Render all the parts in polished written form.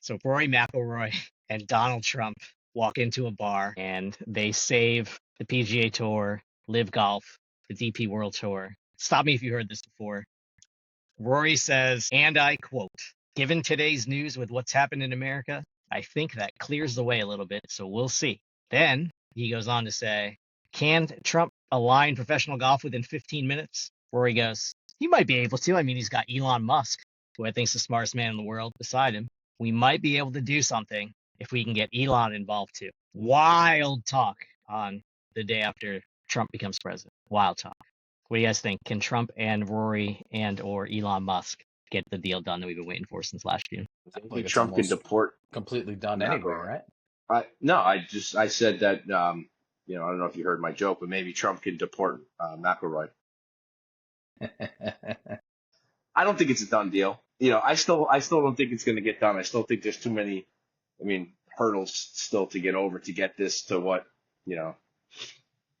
So Rory McIlroy and Donald Trump walk into a bar and they save the PGA Tour, LIV Golf, the DP World Tour. Stop me if you heard this before. Rory says, and I quote, "Given today's news with what's happened in America, I think that clears the way a little bit, so we'll see." Then he goes on to say, "Can Trump align professional golf within 15 minutes?" Rory goes, "He might be able to. I mean, he's got Elon Musk, who I think is the smartest man in the world, beside him. We might be able to do something if we can get Elon involved too." Wild talk on the day after Trump becomes president. Wild talk. What do you guys think? Can Trump and Rory and or Elon Musk get the deal done that we've been waiting for since last June? I Like think it's Trump can almost deport completely done anyway, McIlroy. right? I said that I don't know if you heard my joke, but maybe Trump can deport McIlroy. I don't think it's a done deal. I still don't think it's going to get done. I still think there's too many, hurdles still to get over to get this to what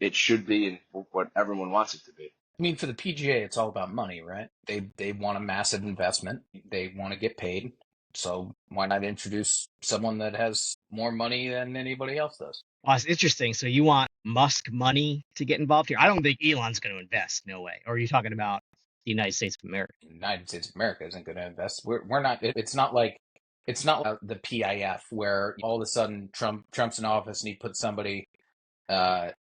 it should be and what everyone wants it to be. I mean, for the PGA, it's all about money, right? They want a massive investment. They want to get paid. So why not introduce someone that has more money than anybody else does? Well, it's interesting. So you want Musk money to get involved here? I don't think Elon's going to invest. No way. Or are you talking about the United States of America? The United States of America isn't going to invest. We're not. It's not like the PIF where all of a sudden Trump's in office and he puts somebody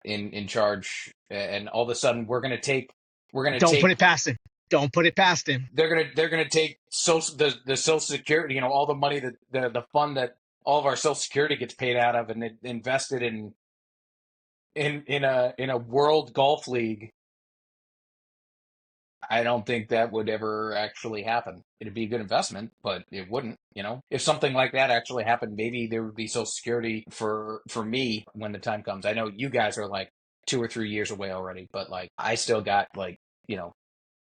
in charge, and all of a sudden Don't put it past him. Don't put it past him. They're gonna take the Social Security, all the money that the fund that all of our Social Security gets paid out of, and invested in a world golf league. I don't think that would ever actually happen. It'd be a good investment, but it wouldn't. If something like that actually happened, maybe there would be Social Security for me when the time comes. I know you guys are like 2 or 3 years away already, but like I still got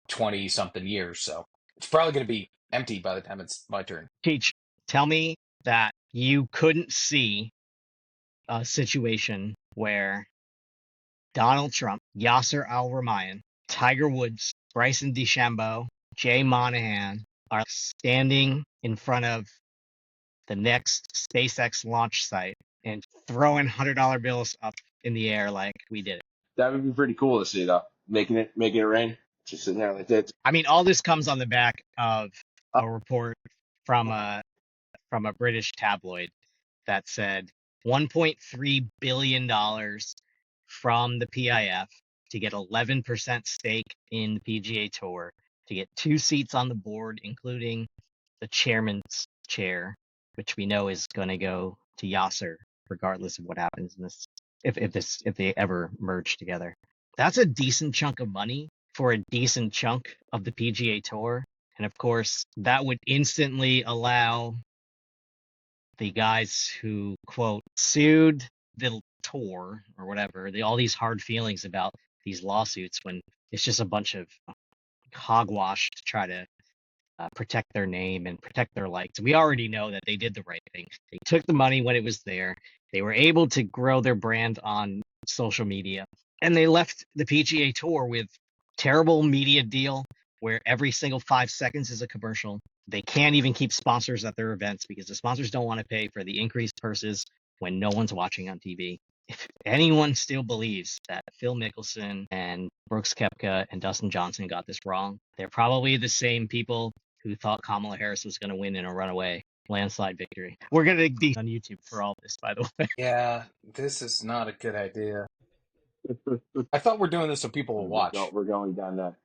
20 something years, so it's probably going to be empty by the time it's my turn. Teach, tell me that you couldn't see a situation where Donald Trump, Yasser Al-Rumayyan, Tiger Woods, Bryson DeChambeau, Jay Monahan are standing in front of the next SpaceX launch site and throwing $100 bills up in the air like we did it. That would be pretty cool to see, though. Making it rain, just sitting there like that. I mean, all this comes on the back of a report from a British tabloid that said $1.3 billion from the PIF to get 11% stake in the PGA Tour, to get 2 seats on the board, including the chairman's chair, which we know is going to go to Yasser, regardless of what happens in this, if they ever merge together. That's a decent chunk of money for a decent chunk of the PGA Tour. And of course, that would instantly allow the guys who, quote, sued the tour or whatever, all these hard feelings about these lawsuits, when it's just a bunch of hogwash to try to protect their name and protect their likes. We already know that they did the right thing. They took the money when it was there. They were able to grow their brand on social media, and they left the PGA Tour with terrible media deal where every single 5 seconds is a commercial. They can't even keep sponsors at their events because the sponsors don't want to pay for the increased purses when no one's watching on TV. If anyone still believes that Phil Mickelson and Brooks Koepka and Dustin Johnson got this wrong, they're probably the same people who thought Kamala Harris was going to win in a runaway landslide victory. We're going to be on YouTube for all this, by the way. Yeah, this is not a good idea. I thought we're doing this so people will watch. We're going down that.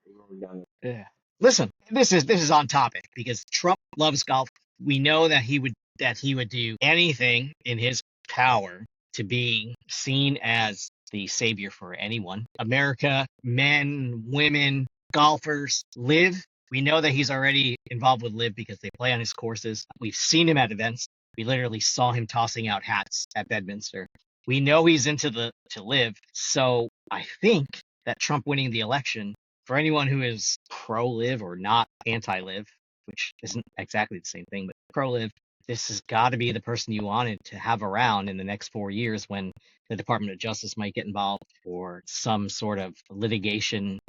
Yeah. Listen, this is on topic because Trump loves golf. We know that he would do anything in his power to be seen as the savior for anyone. America, men, women, golfers, LIV. We know that he's already involved with LIV because they play on his courses. We've seen him at events. We literally saw him tossing out hats at Bedminster. We know he's into to LIV. So I think that Trump winning the election, for anyone who is pro-LIV or not anti-LIV, which isn't exactly the same thing, but pro-LIV, this has got to be the person you wanted to have around in the next 4 years when the Department of Justice might get involved or some sort of litigation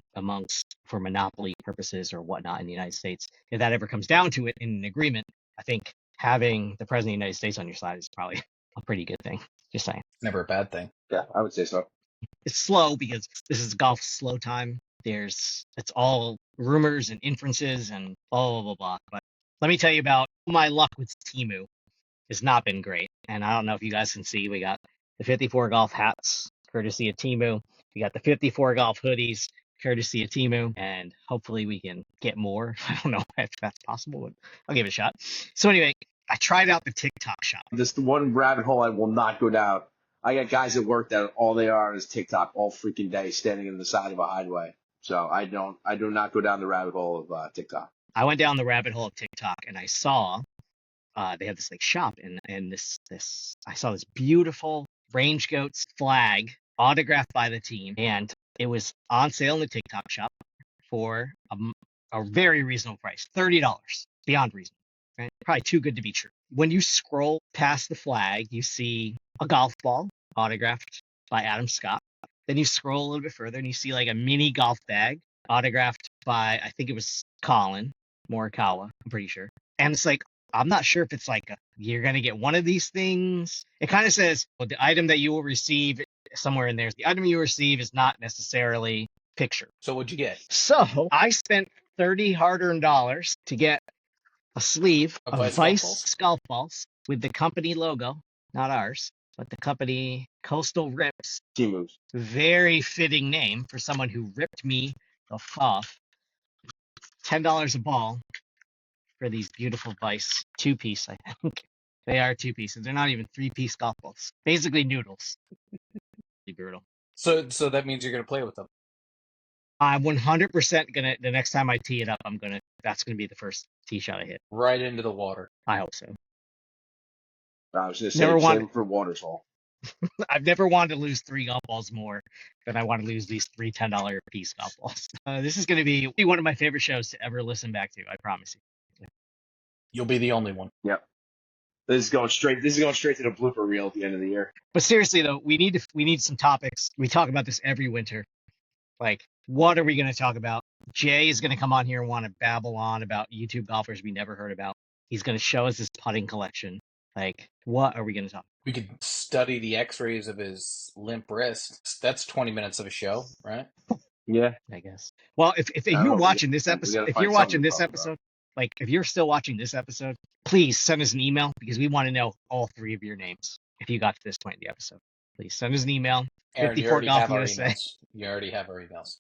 for monopoly purposes or whatnot in the United States. If that ever comes down to it in an agreement, I think having the president of the United States on your side is probably a pretty good thing. Just saying. Never a bad thing. Yeah, I would say so. It's slow because this is golf slow time. It's all rumors and inferences and blah, blah, blah, blah. But let me tell you about my luck with Temu. Has not been great. And I don't know if you guys can see, we got the 54 golf hats, courtesy of Temu. We got the 54 golf hoodies, courtesy of Temu. And hopefully we can get more. I don't know if that's possible, but I'll give it a shot. So anyway, I tried out the TikTok shop. This one rabbit hole I will not go down. I got guys at work that all they are is TikTok all freaking day, standing in the side of a highway. So I do not go down the rabbit hole of TikTok. I went down the rabbit hole of TikTok and I saw they had this like shop and this I saw this beautiful Range Goats flag autographed by the team, and it was on sale in the TikTok shop for a very reasonable price, $30, beyond reasonable. Right? Probably too good to be true. When you scroll past the flag, you see a golf ball autographed by Adam Scott. Then you scroll a little bit further and you see like a mini golf bag autographed by, I think it was Colin Morikawa, I'm pretty sure. And it's like, I'm not sure if it's like you're going to get one of these things. It kind of says, well, the item that you will receive somewhere in there, the item you receive is not necessarily picture. So what'd you get? So I spent $30 hard-earned dollars to get a sleeve of Vice golf balls with the company logo, not ours, but the company Coastal Rips. Temu's. Very fitting name for someone who ripped me the f off. $10 a ball for these beautiful Vice two-piece, I think. They are two-pieces. They're not even three-piece golf balls. Basically noodles. Brutal. So that means you're gonna play with them. I'm 100% gonna. The next time I tee it up, that's gonna be the first tee shot I hit. Right into the water. I hope so. I was gonna say save them for Waterfall. I've never wanted to lose 3 golf balls more than I want to lose these three $10 piece golf balls. This is gonna be one of my favorite shows to ever listen back to. I promise you. You'll be the only one. Yep. This is going straight to the blooper reel at the end of the year. But seriously though, we need some topics. We talk about this every winter. Like, what are we going to talk about? Jay is going to come on here and want to babble on about YouTube golfers we never heard about. He's going to show us his putting collection. Like, what are we going to talk? We could study the X-rays of his limp wrist. That's 20 minutes of a show, right? Yeah, I guess. Well, if you're watching this episode, like if you're still watching this episode, please send us an email because we want to know all 3 of your names. If you got to this point in the episode, please send us an email. Aaron, you already have our emails. You already have our emails.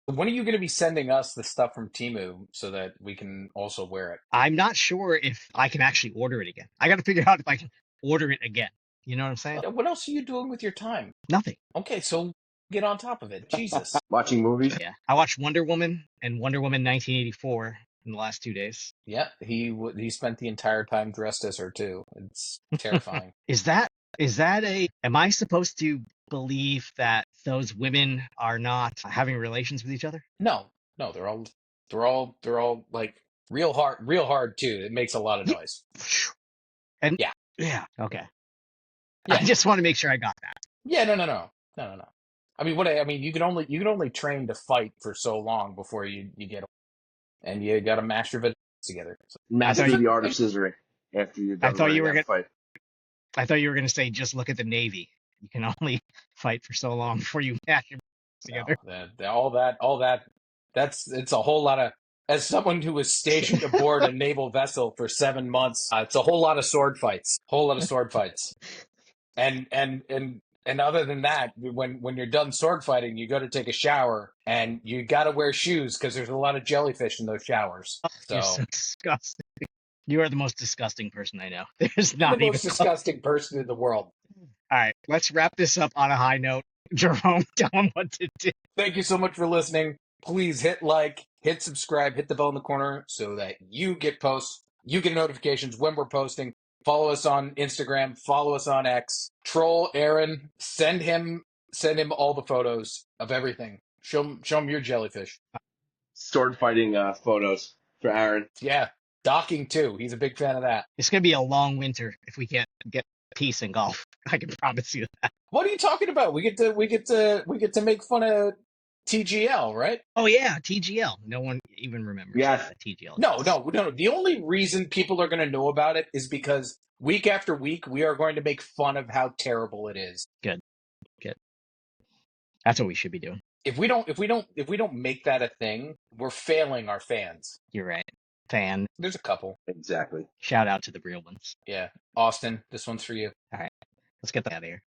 When are you going to be sending us the stuff from Temu so that we can also wear it? I'm not sure if I can actually order it again. I got to figure out if I can order it again. You know what I'm saying? What else are you doing with your time? Nothing. Okay, so get on top of it. Jesus. Watching movies? Yeah. I watched Wonder Woman and Wonder Woman 1984 in the last 2 days. Yeah, he spent the entire time dressed as her too. It's terrifying. Am I supposed to believe that those women are not having relations with each other? No, they're all like real hard too. It makes a lot of noise. And yeah, okay. Yeah. I just want to make sure I got that. Yeah, no. I mean, you can only train to fight for so long before you get, and you got to master it together. So, master the art of scissoring after you're done. I thought you were going to say, just look at the Navy. You can only fight for so long before you master together. No, it's a whole lot of. As someone who was stationed aboard a naval vessel for 7 months, it's a whole lot of sword fights. And other than that, when you're done sword fighting, you go to take a shower and you got to wear shoes because there's a lot of jellyfish in those showers. You're so disgusting. You are the most disgusting person I know. There's the most disgusting person in the world. All right, let's wrap this up on a high note. Jerome, tell them what to do. Thank you so much for listening. Please hit like, hit subscribe, hit the bell in the corner so that you get posts, you get notifications when we're posting. Follow us on Instagram. Follow us on X. Troll Aaron. Send him all the photos of everything. Show him your jellyfish. Sword fighting photos for Aaron. Yeah, docking too. He's a big fan of that. It's gonna be a long winter if we can't get peace in golf. I can promise you that. What are you talking about? We get to make fun of TGL, right? Oh yeah, TGL. No one. even remembers Yes. that TGL. No. The only reason people are going to know about it is because week after week we are going to make fun of how terrible it is. Good. That's what we should be doing. If we don't make that a thing, we're failing our fans. You're right. Fan. There's a couple. Exactly. Shout out to the real ones. Yeah. Austin, this one's for you. All right. Let's get that out of here.